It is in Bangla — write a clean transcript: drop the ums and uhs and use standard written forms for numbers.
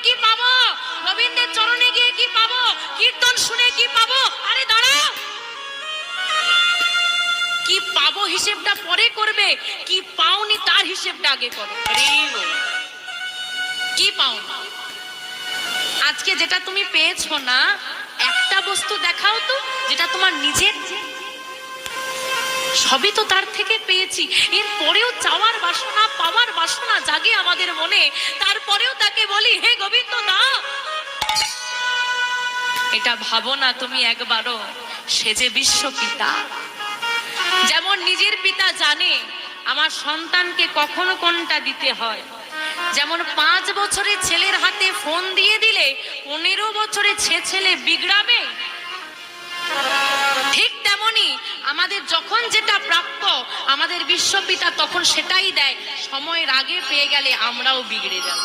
কি পাবো, গোবিন্দের চরণে গিয়ে কি পাবো, কীর্তন শুনে কি পাবো? আরে দাঁড়াও, কি পাবো হিসেবটা পরে করবে, কি পাওনি তার হিসেবটা আগে করো। কি পাও আজকে যেটা তুমি পেয়েছো না, একটা বস্তু দেখাও তো যেটা তোমার নিজের। সবই তো তার থেকে পেয়েছি, এরপরেও চাওয়ার বাসনা, পাওয়ার বাসনা জাগে আমাদের মনে, তারপরেও তাকে বলি হে গোবিন্দ দাও। এটা ভাবো না তুমি একবারও, সে যে বিশ্ব পিতা। যেমন নিজের পিতা জানে আমার সন্তানকে কখন কোনটা দিতে হয়, যেমন 5 বছরের ছেলের হাতে ফোন দিয়ে দিলে 15 বছরের ছেলে বিগড়াবে, ঠিক তেমনি আমাদের যখন যেটা প্রাপ্য আমাদের বিশ্বপিতা তখন সেটাই দেয়। সময়ের আগে পেয়ে গেলে আমরাও বিগড়ে যাব।